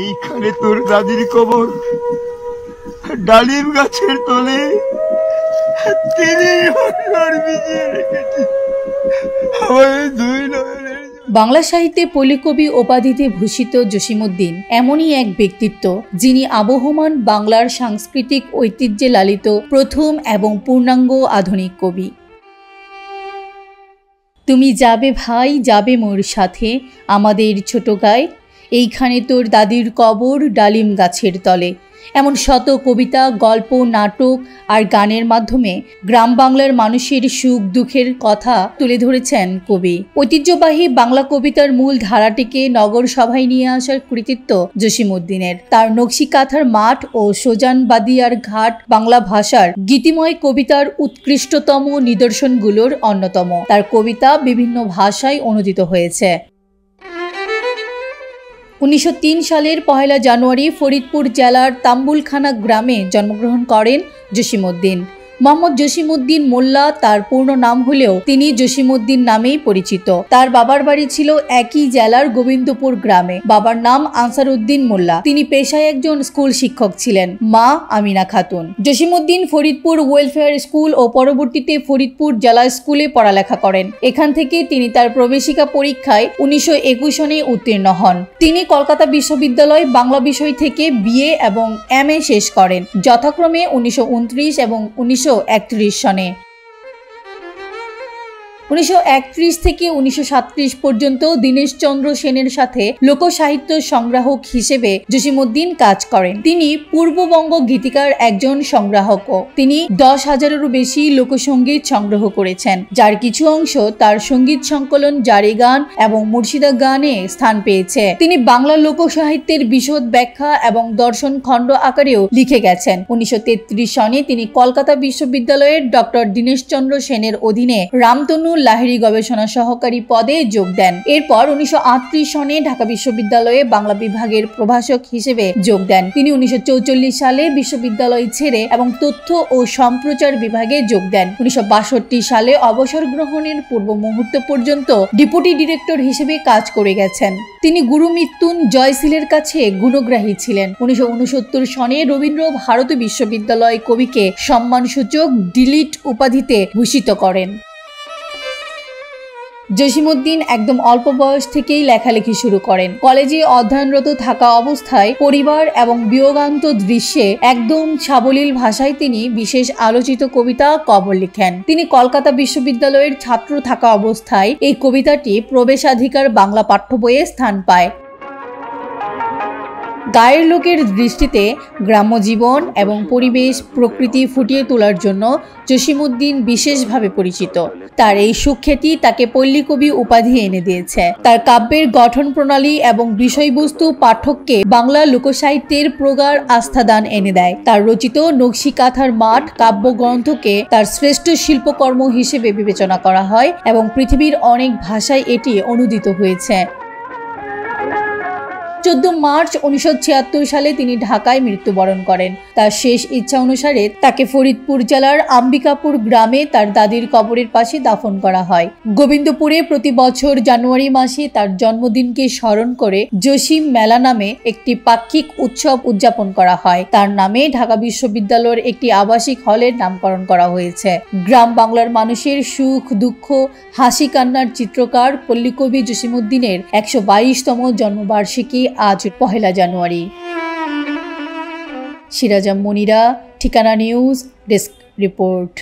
এইখানে তোর দাদির কবর, ডালিম গাছের তলে তিনি বিজিয়ে রেখেছে আমাদের দুই নয়নের। বাংলা সাহিত্যে পল্লীকবি উপাধিতে ভূষিত জসিমউদ্দিন এমনই এক ব্যক্তিত্ব, যিনি আবহমান বাংলার সাংস্কৃতিক ঐতিহ্যে লালিত প্রথম এবং পূর্ণাঙ্গ আধুনিক কবি। তুমি যাবে ভাই, যাবে মোর সাথে আমাদের ছোট গায়ে, এইখানে তোর দাদির কবর ডালিম গাছের তলে। এমন শত কবিতা, গল্প, নাটক আর গানের মাধ্যমে গ্রাম বাংলার মানুষের সুখ দুঃখের কথা তুলে ধরেছেন কবি। ঐতিহ্যবাহী বাংলা কবিতার মূল ধারাটিকে নগর সভায় নিয়ে আসার কৃতিত্ব জসিমউদ্দিনের। তার নকশি কাঁথার মাঠ ও সোজান বাদিয়ার ঘাট বাংলা ভাষার গীতিময় কবিতার উৎকৃষ্টতম নিদর্শনগুলোর অন্যতম। তার কবিতা বিভিন্ন ভাষায় অনুদিত হয়েছে। 1903 সালের 1 জানুয়ারি ফরিদপুর জেলার তাম্বুলখানা গ্রামে জন্মগ্রহণ করেন জসিমউদ্দিন। মোহাম্মদ জসিমউদ্দিন মোল্লা তার পূর্ণ নাম হলেও তিনি জসিমউদ্দিন নামেই পরিচিত। তার বাবার বাড়ি ছিল একই জেলার গোবিন্দপুর গ্রামে। বাবার নাম আনসারউদ্দিন মোল্লা। তিনি পেশায় একজন স্কুল শিক্ষক ছিলেন। মা আমিনা খাতুন। জসিমউদ্দিন ফরিদপুর ওয়েলফেয়ার স্কুল ও পরবর্তীতে ফরিদপুর জেলা স্কুলে পড়ালেখা করেন। এখান থেকে তিনি তার প্রবেশিকা পরীক্ষায় 1921 সনে উত্তীর্ণ হন। তিনি কলকাতা বিশ্ববিদ্যালয় বাংলা বিষয় থেকে বিএ এবং এমএ শেষ করেন, যথাক্রমে 1929 এবং 1931 সনে। 1931 থেকে 1937 পর্যন্ত দীনেশচন্দ্র সেনের সাথে লোকসাহিত্য সংগ্রাহক হিসেবে জসিমউদ্দিন কাজ করেন। তিনি পূর্ববঙ্গ গীতিকার একজন সংগ্রাহকও। তিনি 10,000-এরও বেশি লোকসঙ্গীত সংগ্রহ করেছেন, যার কিছু অংশ তার সঙ্গীত সংকলন জারি গান এবং মুর্শিদা গানে স্থান পেয়েছে। তিনি বাংলা লোকসাহিত্যের বিশদ ব্যাখ্যা এবং দর্শন খণ্ড আকারেও লিখে গেছেন। 1933 সনে তিনি কলকাতা বিশ্ববিদ্যালয়ের ডক্টর দীনেশচন্দ্র সেনের অধীনে রামতনু লাহিড়ী গবেষণা সহকারী পদে যোগ দেন। এরপর 1938 সনে ঢাকা বিশ্ববিদ্যালয়ে বাংলা বিভাগের প্রভাষক হিসেবে যোগ দেন। তিনি 1944 সালে বিশ্ববিদ্যালয় ছেড়ে এবং তথ্য ও সম্প্রচার বিভাগে যোগ দেন। 1962 সালে অবসর গ্রহণের পূর্ব মুহূর্ত পর্যন্ত ডেপুটি ডিরেক্টর হিসেবে কাজ করে গেছেন। তিনি গুরু মৃত্যুঞ্জয় সিলের কাছে গুণগ্রাহী ছিলেন। 1969 সনে রবীন্দ্র ভারতী বিশ্ববিদ্যালয় কবিকে সম্মানসূচক ডিলিট উপাধিতে ভূষিত করেন। জসিমউদ্দিন একদম অল্প বয়স থেকেই লেখালেখি শুরু করেন। কলেজে অধ্যয়নরত থাকা অবস্থায় পরিবার এবং বিয়োগান্ত দৃশ্যে একদম সাবলীল ভাষায় তিনি বিশেষ আলোচিত কবিতা কবর লিখেন। তিনি কলকাতা বিশ্ববিদ্যালয়ের ছাত্র থাকা অবস্থায় এই কবিতাটি প্রবেশাধিকার বাংলা পাঠ্য বইয়ে স্থান পায়। গায়ের লোকের দৃষ্টিতে গ্রাম্য জীবন এবং পরিবেশ প্রকৃতি ফুটিয়ে তোলার জন্য জসিমউদ্দিন বিশেষভাবে পরিচিত। তার এই সুখ্যাতি তাকে পল্লীকবি উপাধি এনে দিয়েছে। তার কাব্যের গঠন প্রণালী এবং বিষয়বস্তু পাঠককে বাংলা লোকসাহিত্যের প্রগাঢ় আস্থাদান এনে দেয়। তার রচিত নকশি কাঁথার মাঠ কাব্যগ্রন্থকে তার শ্রেষ্ঠ শিল্পকর্ম হিসেবে বিবেচনা করা হয় এবং পৃথিবীর অনেক ভাষায় এটি অনুদিত হয়েছে। 14 মার্চ 1976 সালে তিনি ঢাকায় মৃত্যুবরণ করেন। তার শেষ ইচ্ছা অনুসারে তাকে ফরিদপুর জেলার আম্বিকাপুর গ্রামে তার দাদির কবরের পাশে দাফন করা হয়। গোবিন্দপুরে প্রতি বছর জানুয়ারি মাসে তার জন্মদিনকে স্মরণ করে জসিম মেলা নামে একটি পাক্ষিক উৎসব উদযাপন করা হয়। তার নামে ঢাকা বিশ্ববিদ্যালয়ের একটি আবাসিক হলের নামকরণ করা হয়েছে। গ্রাম বাংলার মানুষের সুখ দুঃখ হাসি কান্নার চিত্রকার পল্লীকবি জসিমউদ্দিনের 122তম জন্মবার্ষিকী আজ 1 জানুয়ারি। সিরাজা মনিরা, ঠিকানা নিউজ, ডেস্ক রিপোর্ট।